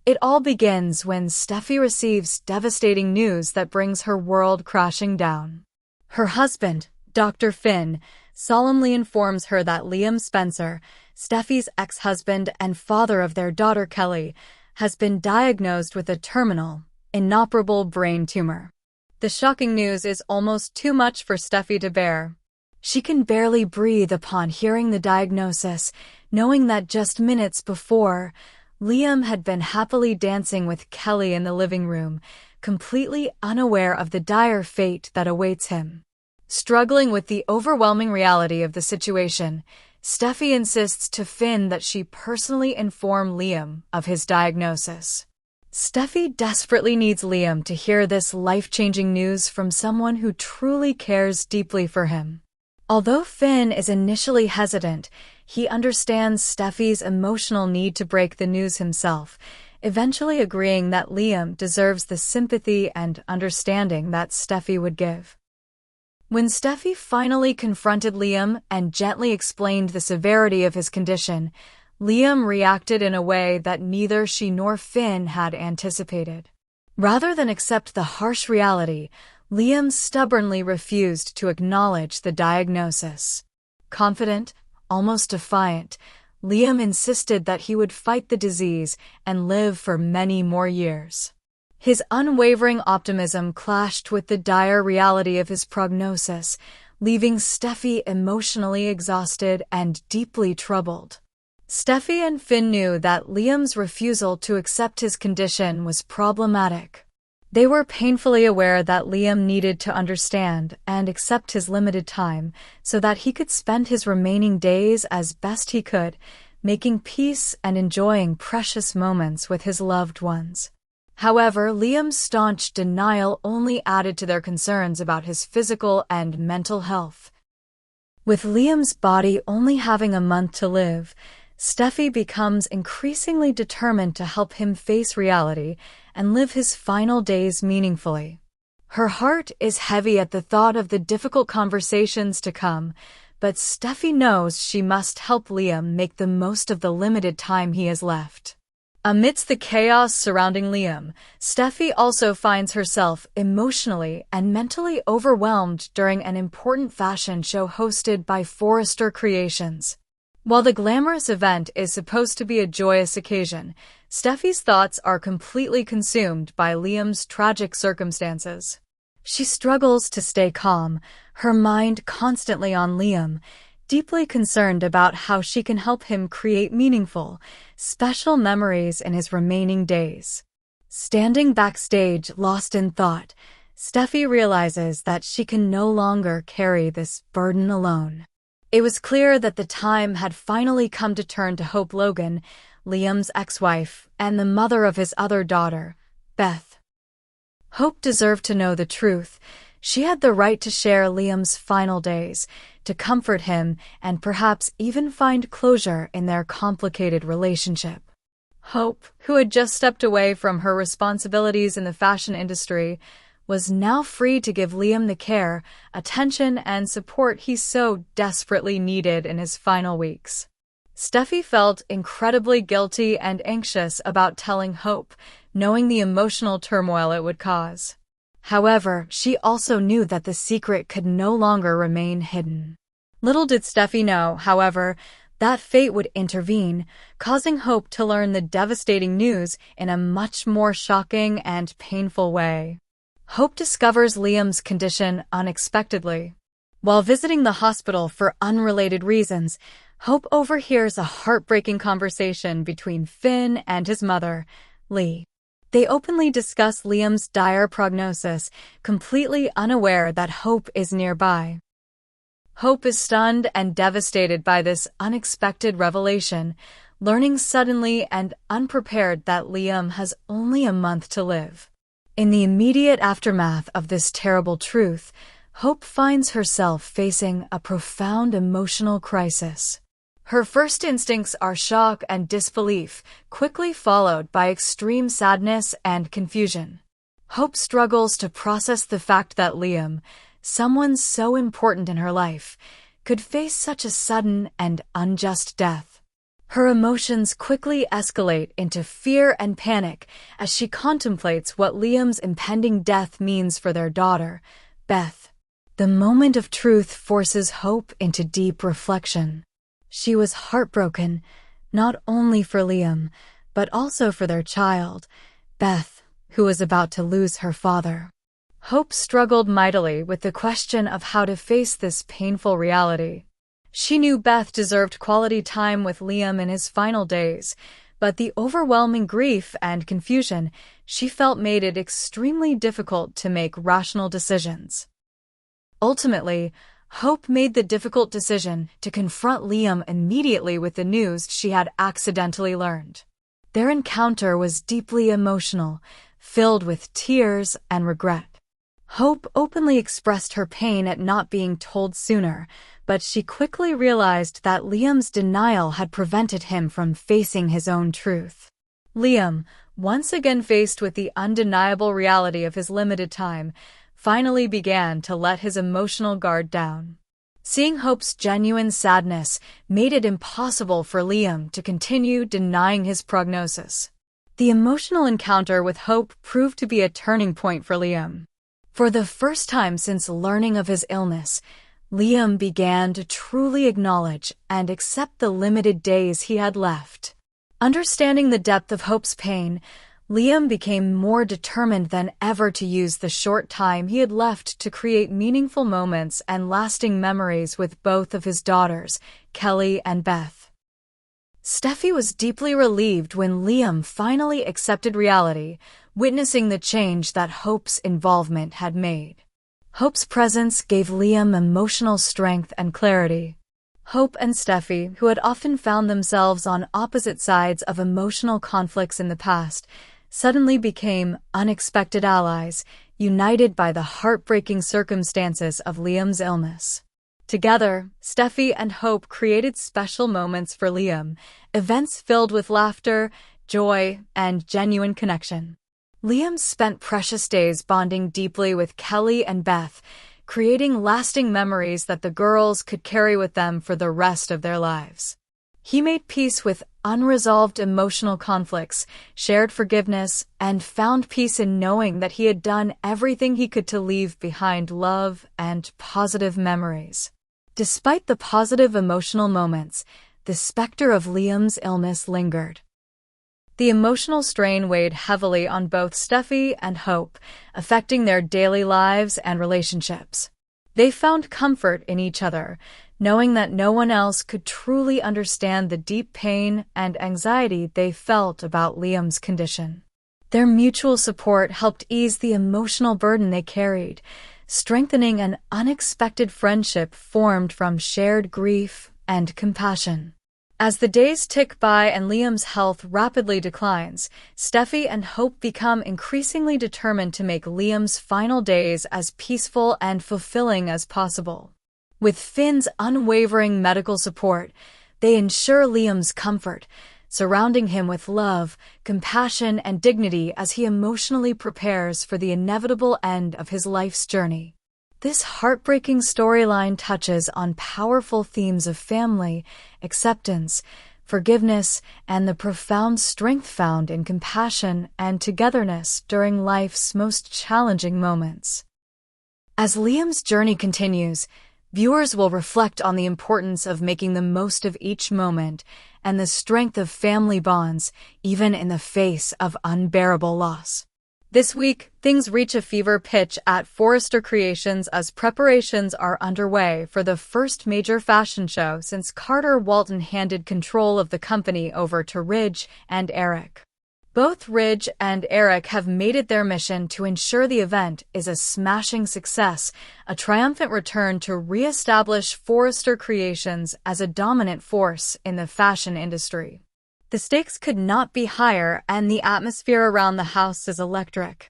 It all begins when Steffi receives devastating news that brings her world crashing down. Her husband, Dr. Finn, solemnly informs her that Liam Spencer, Steffi's ex-husband and father of their daughter Kelly, has been diagnosed with a terminal, inoperable brain tumor. The shocking news is almost too much for Steffi to bear. She can barely breathe upon hearing the diagnosis, knowing that just minutes before, Liam had been happily dancing with Kelly in the living room, completely unaware of the dire fate that awaits him. Struggling with the overwhelming reality of the situation, Steffi insists to Finn that she personally inform Liam of his diagnosis. Steffi desperately needs Liam to hear this life-changing news from someone who truly cares deeply for him. Although Finn is initially hesitant, he understands Steffi's emotional need to break the news himself, eventually agreeing that Liam deserves the sympathy and understanding that Steffi would give. When Steffi finally confronted Liam and gently explained the severity of his condition, Liam reacted in a way that neither she nor Finn had anticipated. Rather than accept the harsh reality, Liam stubbornly refused to acknowledge the diagnosis. Confident, almost defiant, Liam insisted that he would fight the disease and live for many more years. His unwavering optimism clashed with the dire reality of his prognosis, leaving Steffi emotionally exhausted and deeply troubled. Steffi and Finn knew that Liam's refusal to accept his condition was problematic. They were painfully aware that Liam needed to understand and accept his limited time so that he could spend his remaining days as best he could, making peace and enjoying precious moments with his loved ones. However, Liam's staunch denial only added to their concerns about his physical and mental health. With Liam's body only having a month to live, Steffi becomes increasingly determined to help him face reality and live his final days meaningfully. Her heart is heavy at the thought of the difficult conversations to come, but Steffi knows she must help Liam make the most of the limited time he has left. Amidst the chaos surrounding Liam, Steffi also finds herself emotionally and mentally overwhelmed during an important fashion show hosted by Forrester Creations. While the glamorous event is supposed to be a joyous occasion, Steffi's thoughts are completely consumed by Liam's tragic circumstances. She struggles to stay calm, her mind constantly on Liam, deeply concerned about how she can help him create meaningful, special memories in his remaining days. Standing backstage, lost in thought, Steffi realizes that she can no longer carry this burden alone. It was clear that the time had finally come to turn to Hope Logan, Liam's ex-wife, and the mother of his other daughter, Beth. Hope deserved to know the truth. She had the right to share Liam's final days, to comfort him, and perhaps even find closure in their complicated relationship. Hope, who had just stepped away from her responsibilities in the fashion industry, was now free to give Liam the care, attention, and support he so desperately needed in his final weeks. Steffi felt incredibly guilty and anxious about telling Hope, knowing the emotional turmoil it would cause. However, she also knew that the secret could no longer remain hidden. Little did Steffi know, however, that fate would intervene, causing Hope to learn the devastating news in a much more shocking and painful way. Hope discovers Liam's condition unexpectedly. While visiting the hospital for unrelated reasons, Hope overhears a heartbreaking conversation between Finn and his mother, Lee. They openly discuss Liam's dire prognosis, completely unaware that Hope is nearby. Hope is stunned and devastated by this unexpected revelation, learning suddenly and unprepared that Liam has only a month to live. In the immediate aftermath of this terrible truth, Hope finds herself facing a profound emotional crisis. Her first instincts are shock and disbelief, quickly followed by extreme sadness and confusion. Hope struggles to process the fact that Liam, someone so important in her life, could face such a sudden and unjust death. Her emotions quickly escalate into fear and panic as she contemplates what Liam's impending death means for their daughter, Beth. The moment of truth forces Hope into deep reflection. She was heartbroken, not only for Liam, but also for their child, Beth, who was about to lose her father. Hope struggled mightily with the question of how to face this painful reality. She knew Beth deserved quality time with Liam in his final days, but the overwhelming grief and confusion she felt made it extremely difficult to make rational decisions. Ultimately, Hope made the difficult decision to confront Liam immediately with the news she had accidentally learned. Their encounter was deeply emotional, filled with tears and regret. Hope openly expressed her pain at not being told sooner, but she quickly realized that Liam's denial had prevented him from facing his own truth. Liam, once again faced with the undeniable reality of his limited time, finally began to let his emotional guard down. Seeing Hope's genuine sadness made it impossible for Liam to continue denying his prognosis. The emotional encounter with Hope proved to be a turning point for Liam. For the first time since learning of his illness, Liam began to truly acknowledge and accept the limited days he had left. Understanding the depth of Hope's pain, Liam became more determined than ever to use the short time he had left to create meaningful moments and lasting memories with both of his daughters, Kelly and Beth. Steffi was deeply relieved when Liam finally accepted reality, witnessing the change that Hope's involvement had made. Hope's presence gave Liam emotional strength and clarity. Hope and Steffi, who had often found themselves on opposite sides of emotional conflicts in the past, suddenly became unexpected allies, united by the heartbreaking circumstances of Liam's illness. Together, Steffi and Hope created special moments for Liam, events filled with laughter, joy, and genuine connection. Liam spent precious days bonding deeply with Kelly and Beth, creating lasting memories that the girls could carry with them for the rest of their lives. He made peace with unresolved emotional conflicts, shared forgiveness, and found peace in knowing that he had done everything he could to leave behind love and positive memories. Despite the positive emotional moments, the specter of Liam's illness lingered. The emotional strain weighed heavily on both Steffi and Hope, affecting their daily lives and relationships. They found comfort in each other, knowing that no one else could truly understand the deep pain and anxiety they felt about Liam's condition. Their mutual support helped ease the emotional burden they carried, strengthening an unexpected friendship formed from shared grief and compassion. As the days tick by and Liam's health rapidly declines, Steffi and Hope become increasingly determined to make Liam's final days as peaceful and fulfilling as possible. With Finn's unwavering medical support, they ensure Liam's comfort, surrounding him with love, compassion, and dignity as he emotionally prepares for the inevitable end of his life's journey. This heartbreaking storyline touches on powerful themes of family, acceptance, forgiveness, and the profound strength found in compassion and togetherness during life's most challenging moments. As Liam's journey continues, viewers will reflect on the importance of making the most of each moment and the strength of family bonds, even in the face of unbearable loss. This week, things reach a fever pitch at Forrester Creations as preparations are underway for the first major fashion show since Carter Walton handed control of the company over to Ridge and Eric. Both Ridge and Eric have made it their mission to ensure the event is a smashing success, a triumphant return to re-establish Forrester Creations as a dominant force in the fashion industry. The stakes could not be higher, and the atmosphere around the house is electric.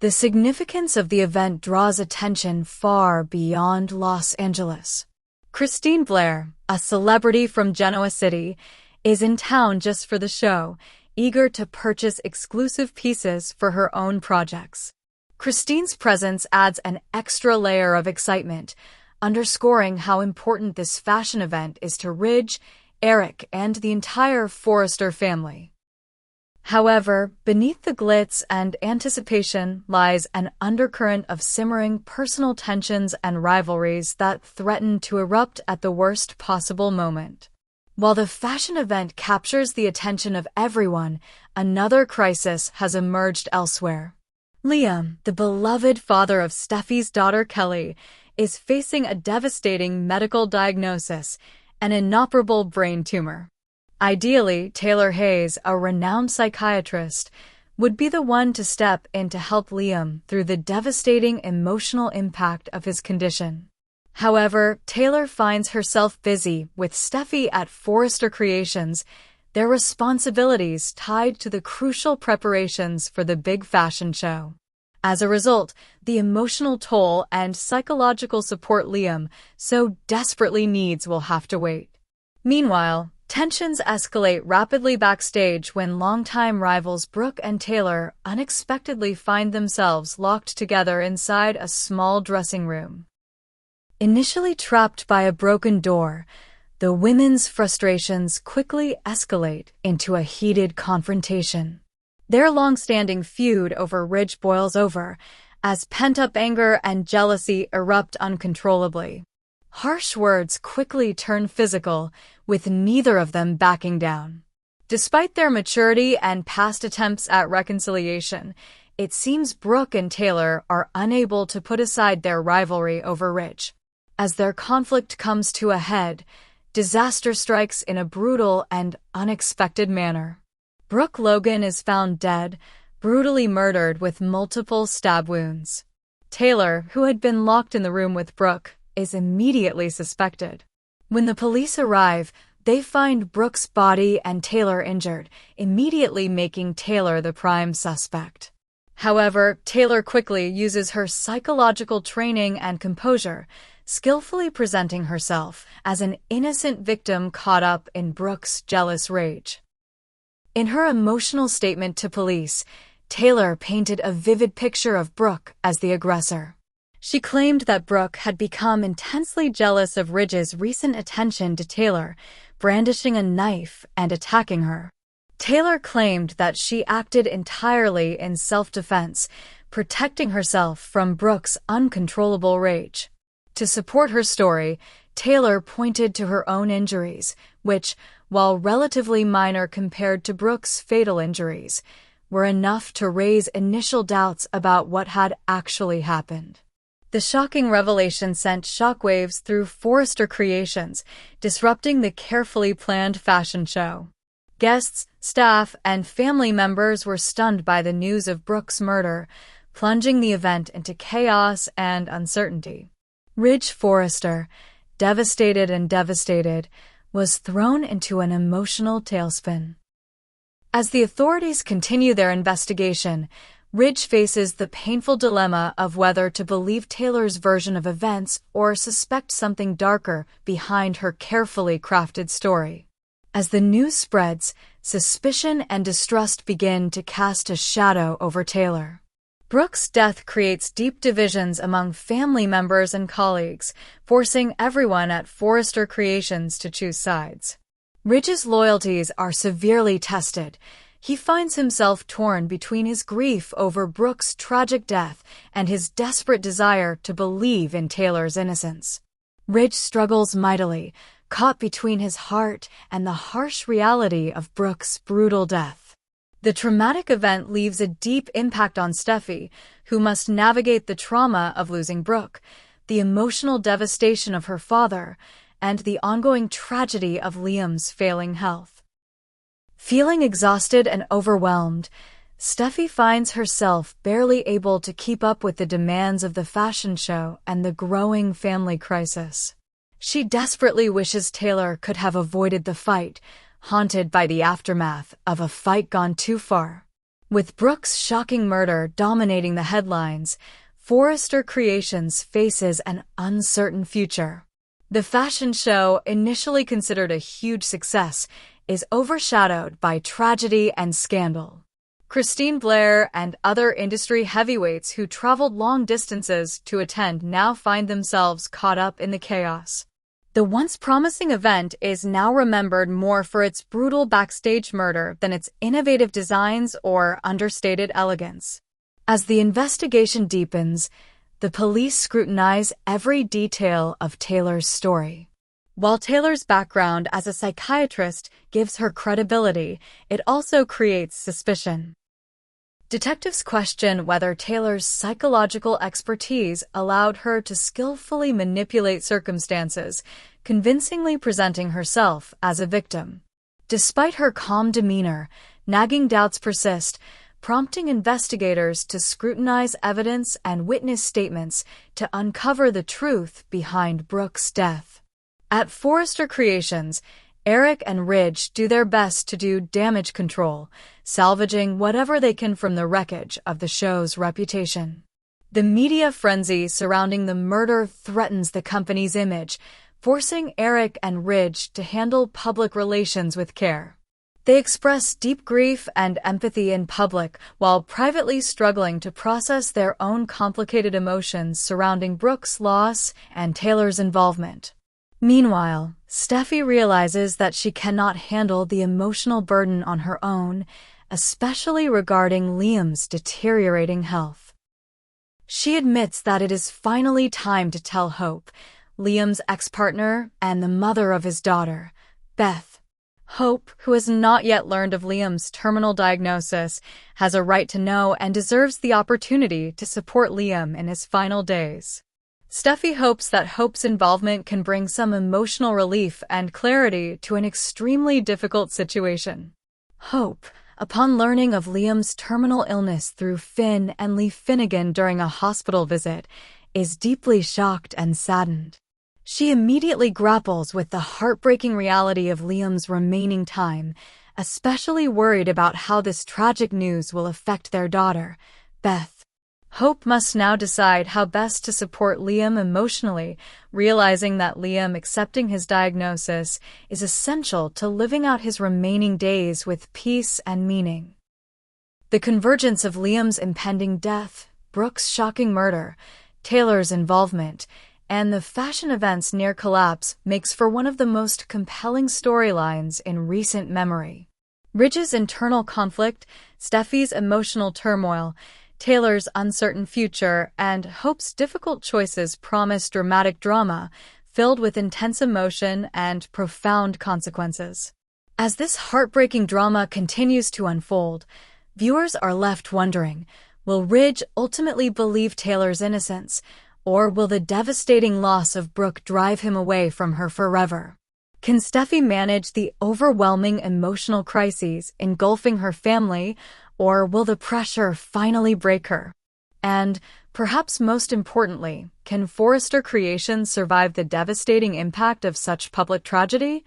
The significance of the event draws attention far beyond Los Angeles. Christine Blair, a celebrity from Genoa City, is in town just for the show, eager to purchase exclusive pieces for her own projects. Christine's presence adds an extra layer of excitement, underscoring how important this fashion event is to Ridge, Eric, and the entire Forrester family. However, beneath the glitz and anticipation lies an undercurrent of simmering personal tensions and rivalries that threaten to erupt at the worst possible moment. While the fashion event captures the attention of everyone, another crisis has emerged elsewhere. Liam, the beloved father of Steffi's daughter Kelly, is facing a devastating medical diagnosis, an inoperable brain tumor. Ideally, Taylor Hayes, a renowned psychiatrist, would be the one to step in to help Liam through the devastating emotional impact of his condition. However, Taylor finds herself busy with Steffi at Forrester Creations, their responsibilities tied to the crucial preparations for the big fashion show. As a result, the emotional toll and psychological support Liam so desperately needs will have to wait. Meanwhile, tensions escalate rapidly backstage when longtime rivals Brooke and Taylor unexpectedly find themselves locked together inside a small dressing room. Initially trapped by a broken door, the women's frustrations quickly escalate into a heated confrontation. Their long-standing feud over Ridge boils over as pent-up anger and jealousy erupt uncontrollably. Harsh words quickly turn physical, with neither of them backing down. Despite their maturity and past attempts at reconciliation, it seems Brooke and Taylor are unable to put aside their rivalry over Ridge. As their conflict comes to a head, disaster strikes in a brutal and unexpected manner. Brooke Logan is found dead, brutally murdered with multiple stab wounds. Taylor, who had been locked in the room with Brooke, is immediately suspected. When the police arrive, they find Brooke's body and Taylor injured, immediately making Taylor the prime suspect. However, Taylor quickly uses her psychological training and composure, skillfully presenting herself as an innocent victim caught up in Brooke's jealous rage. In her emotional statement to police, Taylor painted a vivid picture of Brooke as the aggressor. She claimed that Brooke had become intensely jealous of Ridge's recent attention to Taylor, brandishing a knife and attacking her. Taylor claimed that she acted entirely in self-defense, protecting herself from Brooke's uncontrollable rage. To support her story, Taylor pointed to her own injuries, which, while relatively minor compared to Brooke's fatal injuries, were enough to raise initial doubts about what had actually happened. The shocking revelation sent shockwaves through Forrester Creations, disrupting the carefully planned fashion show. Guests, staff, and family members were stunned by the news of Brooke's murder, plunging the event into chaos and uncertainty. Ridge Forrester, devastated and devastated, was thrown into an emotional tailspin. As the authorities continue their investigation, Ridge faces the painful dilemma of whether to believe Taylor's version of events or suspect something darker behind her carefully crafted story. As the news spreads, suspicion and distrust begin to cast a shadow over Taylor. Brooke's death creates deep divisions among family members and colleagues, forcing everyone at Forrester Creations to choose sides. Ridge's loyalties are severely tested. He finds himself torn between his grief over Brooke's tragic death and his desperate desire to believe in Taylor's innocence. Ridge struggles mightily, caught between his heart and the harsh reality of Brooke's brutal death. The traumatic event leaves a deep impact on Steffi, who must navigate the trauma of losing Brooke, the emotional devastation of her father, and the ongoing tragedy of Liam's failing health. Feeling exhausted and overwhelmed, Steffi finds herself barely able to keep up with the demands of the fashion show and the growing family crisis. She desperately wishes Taylor could have avoided the fight, haunted by the aftermath of a fight gone too far. With Brooke's shocking murder dominating the headlines, Forrester Creations faces an uncertain future. The fashion show, initially considered a huge success, is overshadowed by tragedy and scandal. Christine Blair and other industry heavyweights who traveled long distances to attend now find themselves caught up in the chaos. The once promising event is now remembered more for its brutal backstage murder than its innovative designs or understated elegance. As the investigation deepens, the police scrutinize every detail of Taylor's story. While Taylor's background as a psychiatrist gives her credibility, it also creates suspicion. Detectives question whether Taylor's psychological expertise allowed her to skillfully manipulate circumstances, convincingly presenting herself as a victim. Despite her calm demeanor, nagging doubts persist, prompting investigators to scrutinize evidence and witness statements to uncover the truth behind Brooke's death. At Forrester Creations, Eric and Ridge do their best to do damage control, salvaging whatever they can from the wreckage of the show's reputation. The media frenzy surrounding the murder threatens the company's image, forcing Eric and Ridge to handle public relations with care. They express deep grief and empathy in public while privately struggling to process their own complicated emotions surrounding Brooke's loss and Taylor's involvement. Meanwhile, Steffi realizes that she cannot handle the emotional burden on her own, especially regarding Liam's deteriorating health. She admits that it is finally time to tell Hope, Liam's ex-partner and the mother of his daughter, Beth. Hope, who has not yet learned of Liam's terminal diagnosis, has a right to know and deserves the opportunity to support Liam in his final days. Steffi hopes that Hope's involvement can bring some emotional relief and clarity to an extremely difficult situation. Hope, upon learning of Liam's terminal illness through Finn and Lee Finnegan during a hospital visit, is deeply shocked and saddened. She immediately grapples with the heartbreaking reality of Liam's remaining time, especially worried about how this tragic news will affect their daughter, Beth. Hope must now decide how best to support Liam emotionally, realizing that Liam accepting his diagnosis is essential to living out his remaining days with peace and meaning. The convergence of Liam's impending death, Brooke's shocking murder, Taylor's involvement, and the fashion event's near collapse makes for one of the most compelling storylines in recent memory. Ridge's internal conflict, Steffi's emotional turmoil, Taylor's uncertain future, and Hope's difficult choices promise dramatic drama, filled with intense emotion and profound consequences. As this heartbreaking drama continues to unfold, viewers are left wondering, will Ridge ultimately believe Taylor's innocence, or will the devastating loss of Brooke drive him away from her forever? Can Steffi manage the overwhelming emotional crises engulfing her family, or will the pressure finally break her? And, perhaps most importantly, can Forrester Creations survive the devastating impact of such public tragedy?